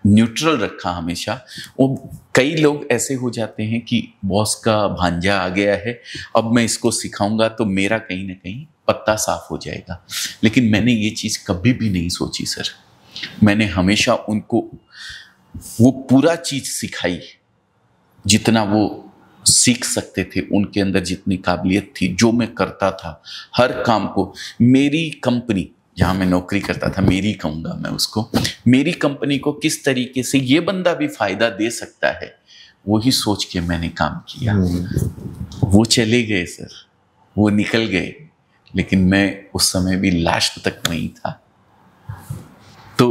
न्यूट्रल रखा हमेशा. वो कई लोग ऐसे हो जाते हैं कि बॉस का भांजा आ गया है, अब मैं इसको सिखाऊंगा तो मेरा कहीं ना कहीं पत्ता साफ हो जाएगा. लेकिन मैंने ये चीज़ कभी भी नहीं सोची सर. मैंने हमेशा उनको वो पूरा चीज़ सिखाई जितना वो सीख सकते थे. उनके अंदर जितनी काबिलियत थी, जो मैं करता था हर काम को, मेरी कंपनी जहाँ मैं नौकरी करता था, मेरी कहूँगा मैं उसको, मेरी कंपनी को किस तरीके से ये बंदा भी फ़ायदा दे सकता है, वही सोच के मैंने काम किया. वो चले गए सर, वो निकल गए, लेकिन मैं उस समय भी लास्ट तक वहीं था. तो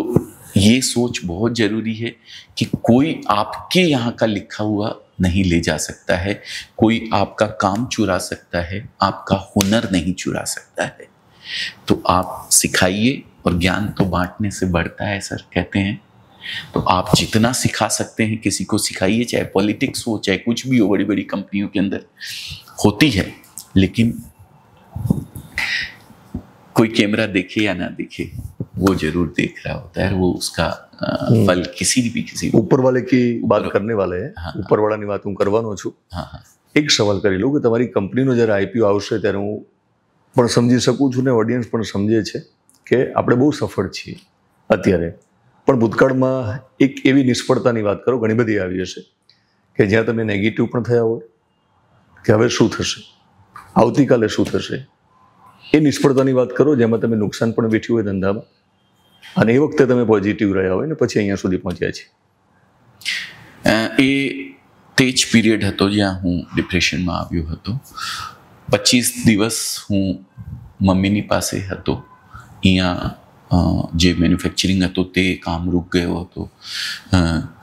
ये सोच बहुत जरूरी है कि कोई आपके यहाँ का लिखा हुआ नहीं ले जा सकता है, कोई आपका काम चुरा सकता है, आपका हुनर नहीं चुरा सकता है। तो आप सिखाइए, और ज्ञान तो बांटने से बढ़ता है सर, कहते हैं। तो आप जितना सिखा सकते हैं किसी को सिखाइए, चाहे पॉलिटिक्स हो, चाहे कुछ भी हो। बड़ी बड़ी कंपनियों के अंदर होती है, लेकिन कोई कैमरा देखे या ना देखे, वो जरूर देख रहा होता है। वो उसका फल किसी
ऊपर वाले की बात करने वाले हैं।
हाँ,
ऊपर वाળાની વાત હું કરવાનો છું।
हाँ हाँ
એક સવાલ કરી લઉં કે તમારી કંપનીનો જ્યારે આઈપીઓ આવશે ત્યારે હું પણ સમજી શકું છું ને ઓડિયન્સ પણ સમજે છે કે આપણે બહુ સફળ છીએ અત્યારે, પણ ભૂતકાળમાં એક એવી નિષ્ફળતાની વાત કરો, ઘણી બધી આવી હશે, કે જ્યાં તમે નેગેટિવ પણ થયા હોય કે હવે શું થશે, આવતીકાલે શું થશે, એ નિષ્ફળતાની વાત કરો જેમાં તમે નુકસાન પણ વેઠ્યું હોય ધંધામાં, અને એ વખતે તમે પોઝિટિવ રહ્યા હોય ને પછી અહીંયા સુધી પહોંચ્યા છે।
એ તે જ પીરિયડ હતો જ્યાં હું ડિપ્રેશનમાં આવ્યો હતો। 25 દિવસ હું મમ્મીની પાસે હતો। અહીંયા જે મેન્યુફેક્ચરિંગ હતો તે કામ रुक गयो હતો।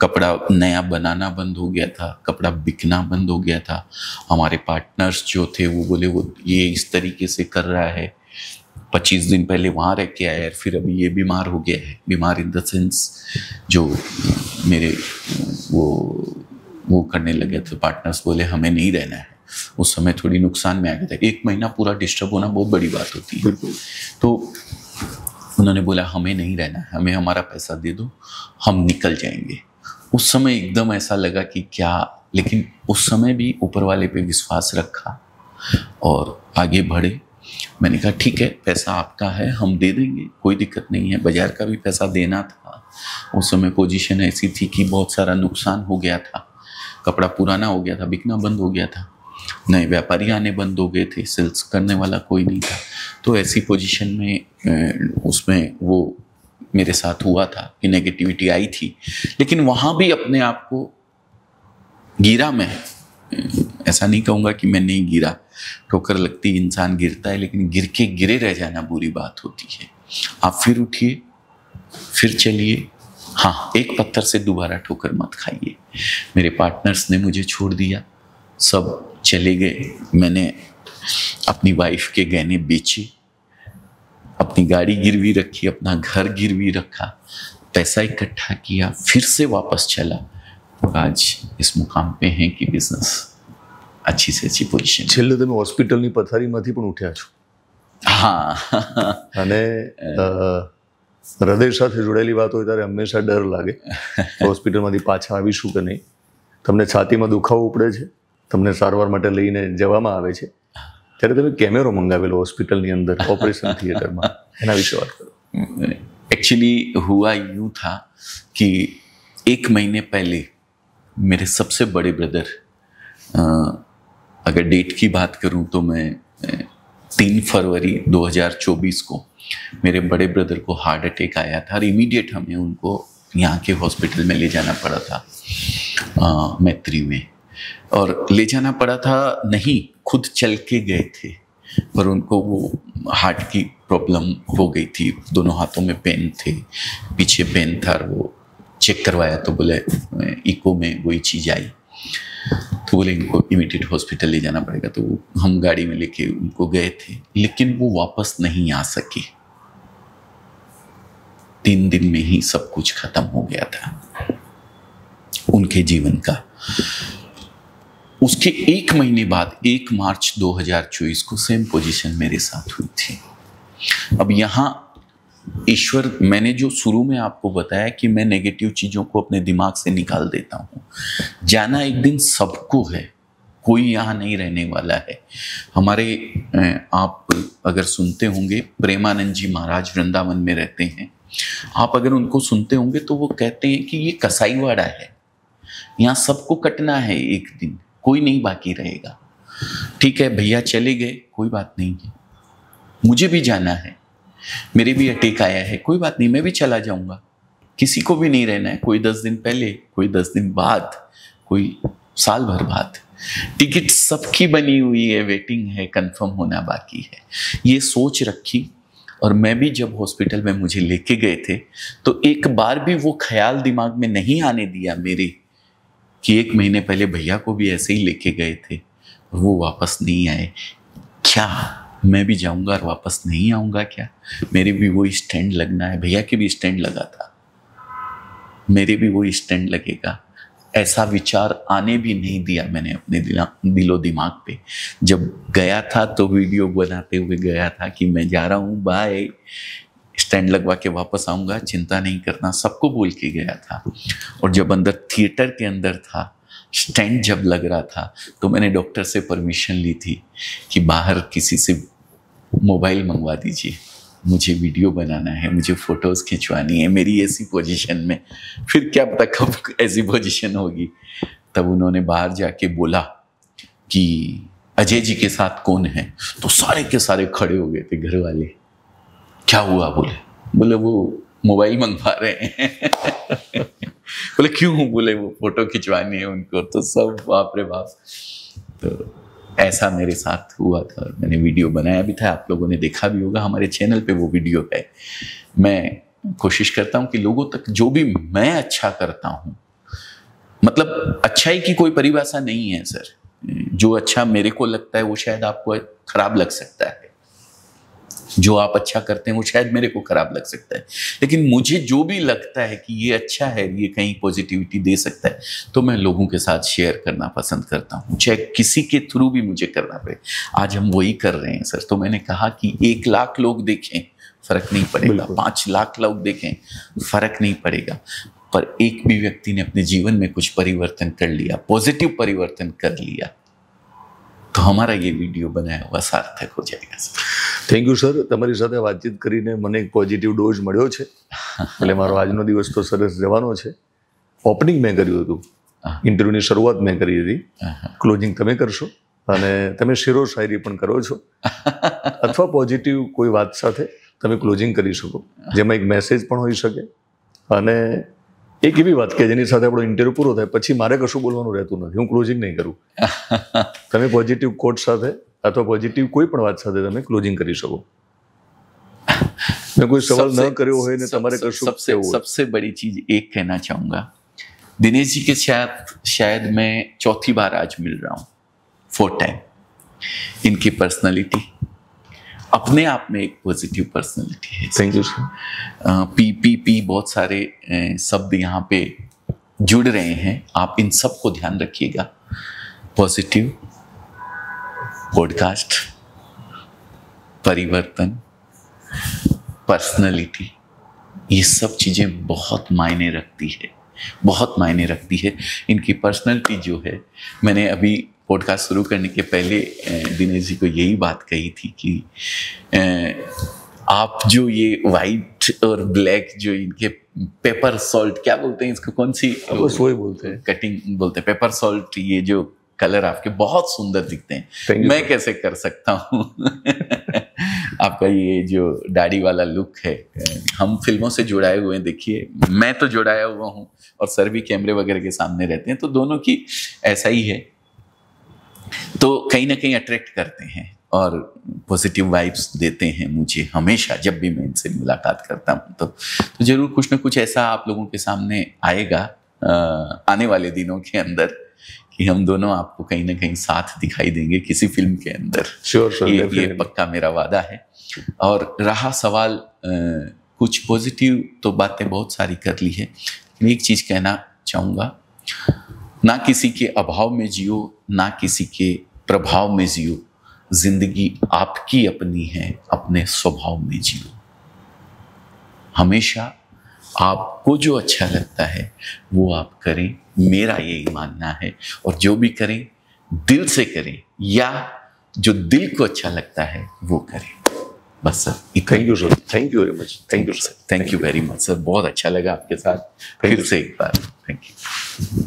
कपड़ा नया बनाना बंद हो गया था, कपड़ा बिकना बंद हो गया था। हमारे पार्टनर्स जो थे वो बोले वो ये इस तरीके से कर रहा है। 25 दिन पहले वहाँ रह के आया, फिर अभी ये बीमार हो गया है। बीमार इन द सेंस जो मेरे वो करने लगे थे। पार्टनर्स बोले हमें नहीं रहना है। उस समय थोड़ी नुकसान में आ गया था। 1 महीना पूरा डिस्टर्ब होना बहुत बड़ी बात होती है। तो उन्होंने बोला हमें नहीं रहना है, हमें हमारा पैसा दे दो, हम निकल जाएंगे। उस समय एकदम ऐसा लगा कि क्या, लेकिन उस समय भी ऊपर वाले पे विश्वास रखा और आगे बढ़े। मैंने कहा ठीक है, पैसा आपका है, हम दे देंगे, कोई दिक्कत नहीं है। बाजार का भी पैसा देना था। उस समय पोजीशन ऐसी थी कि बहुत सारा नुकसान हो गया था, कपड़ा पुराना हो गया था, बिकना बंद हो गया था, नए व्यापारी आने बंद हो गए थे, सेल्स करने वाला कोई नहीं था। तो ऐसी पोजीशन में उसमें वो मेरे साथ हुआ था कि नेगेटिविटी आई थी। लेकिन वहाँ भी अपने आप को गिरा मैं, ऐसा नहीं कहूँगा कि मैं नहीं गिरा। ठोकर लगती इंसान गिरता है, लेकिन गिर के गिरे रह जाना बुरी बात होती है। आप फिर उठिए, फिर चलिए। हाँ, एक पत्थर से दोबारा ठोकर मत खाइए। मेरे पार्टनर्स ने मुझे छोड़ दिया, सब चले गए। मैंने अपनी वाइफ के गहने बेचे, अपनी गाड़ी गिरवी रखी, अपना घर गिरवी रखा, पैसा इकट्ठा किया, फिर से वापस चला। तो आज इस मुकाम पे हैं कि बिजनेस अच्छी से अच्छी पोजीशन।
છેલ્લે તમે હોસ્પિટલની પથારીમાંથી પણ ઉઠ્યા છો।
हाँ
અને હૃદય સાથે જોડાયેલી વાત હોય ત્યારે હંમેશા ડર લાગે હોસ્પિટલમાંથી પાછા આવીશું કે નહીં। તમને છાતીમાં દુખાવો ઉપડે છે, તમને સારવાર માટે લઈને જવામાં આવે છે, ત્યારે તમે કેમેરો મંગાવેલો હોસ્પિટલની અંદર ઓપરેશન થિયેટરમાં, એના વિશે વાત કરો।
एक्चुअली हुआ यूँ था कि 1 महीने पहले मेरे सबसे बड़े ब्रदर, अगर डेट की बात करूं तो मैं 3 फरवरी 2024 को मेरे बड़े ब्रदर को हार्ट अटैक आया था और इमीडिएट हमें उनको यहाँ के हॉस्पिटल में ले जाना पड़ा था, मैत्री में। और ले जाना पड़ा था नहीं, खुद चल के गए थे, पर उनको वो हार्ट की प्रॉब्लम हो गई थी। दोनों हाथों में पेन थे, पीछे पेन था। वो चेक करवाया तो बोले इको में वही चीज़ आई, तो बोले इनको इमीडिएट हॉस्पिटल ले जाना पड़ेगा। तो हम गाड़ी में लेके उनको गए थे, लेकिन वो वापस नहीं आ सके। 3 दिन में ही सब कुछ खत्म हो गया था उनके जीवन का। उसके 1 महीने बाद 1 मार्च 2024 को सेम पोजीशन मेरे साथ हुई थी। अब यहाँ ईश्वर, मैंने जो शुरू में आपको बताया कि मैं नेगेटिव चीज़ों को अपने दिमाग से निकाल देता हूँ। जाना एक दिन सबको है, कोई यहाँ नहीं रहने वाला है। हमारे आप अगर सुनते होंगे, प्रेमानंद जी महाराज वृंदावन में रहते हैं। आप अगर उनको सुनते होंगे तो वो कहते हैं कि ये कसाईवाड़ा है, यहाँ सबको कटना है एक दिन, कोई नहीं बाकी रहेगा। ठीक है भैया चले गए, कोई बात नहीं है, मुझे भी जाना है, मेरे भी अटैक आया है, कोई बात नहीं, मैं भी चला जाऊंगा। किसी को भी नहीं रहना है, कोई 10 दिन पहले, कोई 10 दिन बाद, कोई साल भर बाद। टिकट सबकी बनी हुई है, वेटिंग है, कंफर्म होना बाकी है। ये सोच रखी और मैं भी जब हॉस्पिटल में मुझे लेके गए थे तो एक बार भी वो ख्याल दिमाग में नहीं आने दिया मेरे कि 1 महीने पहले भैया को भी ऐसे ही लेके गए थे, वो वापस नहीं आए, क्या मैं भी जाऊंगा और वापस नहीं आऊंगा क्या? मेरे भी वो स्टैंड लगना है, भैया के भी स्टैंड लगा था, मेरे भी वो स्टैंड लगेगा। ऐसा विचार आने भी नहीं दिया मैंने अपने दिलो दिमाग पे। जब गया था तो वीडियो बनाते हुए गया था कि मैं जा रहा हूँ, बाय, स्टैंड लगवा के वापस आऊँगा, चिंता नहीं करना, सबको बोल के गया था। और जब अंदर थिएटर के अंदर था, स्टैंड जब लग रहा था, तो मैंने डॉक्टर से परमिशन ली थी कि बाहर किसी से मोबाइल मंगवा दीजिए, मुझे वीडियो बनाना है, मुझे फोटोज़ खिंचवानी है मेरी ऐसी पोजीशन में। फिर क्या पता कब ऐसी पोजीशन होगी। तब उन्होंने बाहर जाके बोला कि अजय जी के साथ कौन है, तो सारे के सारे खड़े हो गए थे घर वाले। क्या हुआ? बोले वो मोबाइल मंगवा रहे हैं। बोले क्यों? बोले वो फोटो खिंचवानी है उनको। तो सब बाप रे बाप। तो ऐसा मेरे साथ हुआ था। मैंने वीडियो बनाया भी था, आप लोगों ने देखा भी होगा, हमारे चैनल पे वो वीडियो है। मैं कोशिश करता हूँ कि लोगों तक जो भी मैं अच्छा करता हूँ, मतलब अच्छाई की कोई परिभाषा नहीं है सर, जो अच्छा मेरे को लगता है वो शायद आपको खराब लग सकता है, जो आप अच्छा करते हैं वो शायद मेरे को खराब लग सकता है, लेकिन मुझे जो भी लगता है कि ये अच्छा है, ये कहीं पॉजिटिविटी दे सकता है, तो मैं लोगों के साथ शेयर करना पसंद करता हूँ, चाहे किसी के थ्रू भी मुझे करना पड़े। आज हम वही कर रहे हैं सर। तो मैंने कहा कि 1 लाख लोग देखें फर्क नहीं पड़ेगा, 5 लाख लोग देखें फर्क नहीं पड़ेगा, पर एक भी व्यक्ति ने अपने जीवन में कुछ परिवर्तन कर लिया, पॉजिटिव परिवर्तन कर लिया, तो हमारा ये विડીયો बनाया हुआ सार्थक हो जाएगा સર।
થેન્ક યુ સર, તમારી સાથે વાતચીત કરીને મને એક પોઝિટિવ ડોઝ મળ્યો છે, એટલે મારો આજનો દિવસ તો સરસ જવાનો છે। ઓપનિંગ મેં કર્યું હતું, ઇન્ટરવ્યુની શરૂઆત મેં કરી હતી, ક્લોઝિંગ તમે કરશો અને તમે શેરો શાયરી પણ કરો છો, અથવા પોઝિટિવ કોઈ વાત સાથે તમે ક્લોઝિંગ કરી શકો, જેમાં એક મેસેજ પણ હોઈ શકે અને એક એવી વાત કે જેની સાથે આપણો ઇન્ટરવ્યુ પૂરો થાય પછી મારે કશું બોલવાનું રહેતું નથી, હું ક્લોઝિંગ નહીં કરું। તમે પોઝિટિવ કોટ સાથે અથવા પોઝિટિવ કોઈ પણ વાત સાથે તમે ક્લોઝિંગ કરી શકો। मैं कोई सवाल न કર્યો હોય ને તમારે કશું
सबसे बड़ी चीज एक कहना चाहूंगा, दिनेश जी के शायद मैं चौथी बार आज मिल रहा हूँ, 4th टाइम। इनकी पर्सनालिटी अपने आप में एक पॉजिटिव पर्सनालिटी है।
Thank you sir.
पी बहुत सारे शब्द यहाँ पे जुड़ रहे हैं, आप इन सब को ध्यान रखिएगा। पॉजिटिव, पॉडकास्ट, परिवर्तन, पर्सनालिटी, ये सब चीज़ें बहुत मायने रखती है, बहुत मायने रखती है। इनकी पर्सनालिटी जो है, मैंने अभी पॉडकास्ट शुरू करने के पहले दिनेश जी को यही बात कही थी कि आप जो ये वाइट और ब्लैक जो इनके पेपर सॉल्ट, क्या बोलते हैं इसको, कौन सी
वही बोलते हैं,
कटिंग बोलते हैं, पेपर सॉल्ट, ये जो कलर आपके बहुत सुंदर दिखते हैं, मैं कैसे कर सकता हूँ। आपका ये जो दाढ़ी वाला लुक है, हम फिल्मों से जुड़ाए हुए हैं, देखिए मैं तो जुड़ाया हुआ हूँ और सर भी कैमरे वगैरह के सामने रहते हैं, तो दोनों की ऐसा ही है, तो कहीं ना कहीं अट्रैक्ट करते हैं और पॉजिटिव वाइब्स देते हैं मुझे हमेशा। जब भी मैं इनसे मुलाकात करता हूँ तो जरूर कुछ ना कुछ ऐसा आप लोगों के सामने आएगा आने वाले दिनों के अंदर कि हम दोनों आपको कहीं ना कहीं साथ दिखाई देंगे किसी फिल्म के अंदर।
श्योर सर,
ये पक्का मेरा वादा है। और रहा सवाल, कुछ पॉजिटिव तो बातें बहुत सारी कर ली है, एक चीज़ कहना चाहूँगा, ना किसी के अभाव में जियो, ना किसी के प्रभाव में जियो, जिंदगी आपकी अपनी है, अपने स्वभाव में जियो। हमेशा आपको जो अच्छा लगता है वो आप करें, मेरा यही मानना है, और जो भी करें दिल से करें, या जो दिल को अच्छा लगता है वो करें, बस sir.
Thank you sir, thank you very much, thank you sir,
thank you very much sir, बहुत अच्छा लगा आपके साथ फिर से एक बार, थैंक यू।